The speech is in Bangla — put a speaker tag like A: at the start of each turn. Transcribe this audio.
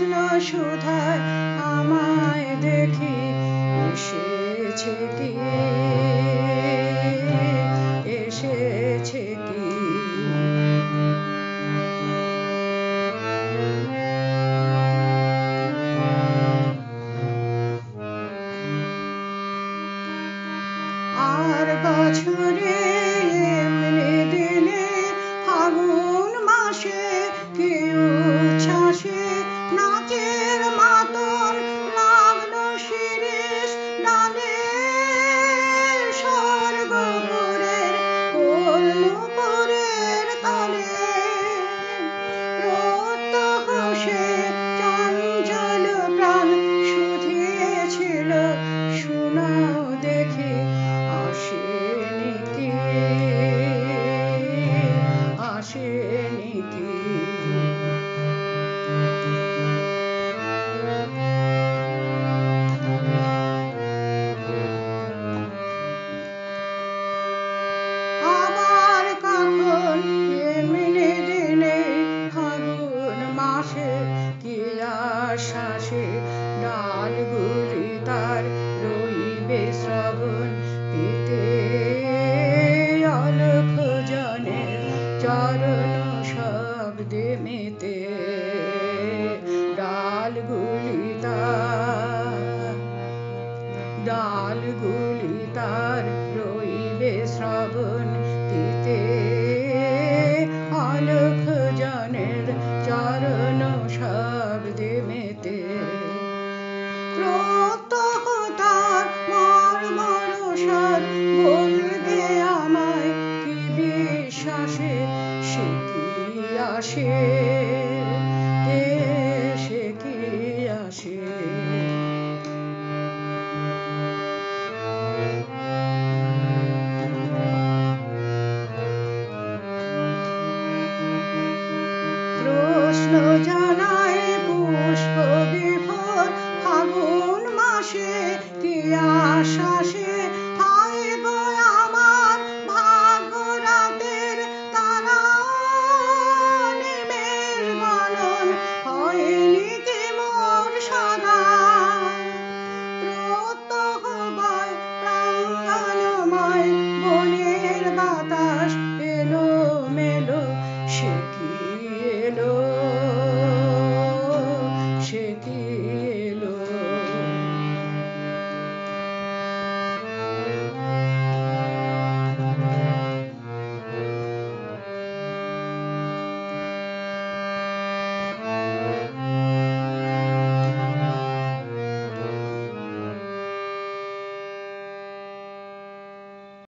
A: জ্যোৎস্ন সুধায় আমায় দেখি এসেছে কি, এসেছে কি। আর বছরে এমনি দিনে ফাগুন মাসে কি উচ্ছ্বাসে নাচের মাতন লাগলো শিরীষ ডালে, স্বর্গপুরের কোল নুপুরের তালে। প্রত্যহ সে চঞ্চল প্রাণ শুধিয়েছিল, শুনাও দেখি আসেনি কি, আসেনি কি। আবার কখন এমনি দিনে ফাগুন মাসে কি আশ্বাসে ডালগুলি তার রইবে শ্রবণ পেতে, অলখ জনের চরণ শব্দে মেতে। ডালগুলি তার রইবে শ্রবণ পেতে, অলখ জনের চরণ শব্দে মেতে। প্রত্যহ তার মর্মর স্বর বলবে আমায় কি বিশ্বাসে সে কি আসে, সে কি আসে। প্রশ্ন জানায় পুষ্প বিভোর ফাগুন মাসে কি আশ্বাসে আইব আমার ভাগ্য রাতের তারা, নিমেষ গণন হয়নি কি মোর সদা। প্রত্যহ বয় প্রাঙ্গণময় বনের বাতাস এলো মেলো, সে কি এলো, সে কি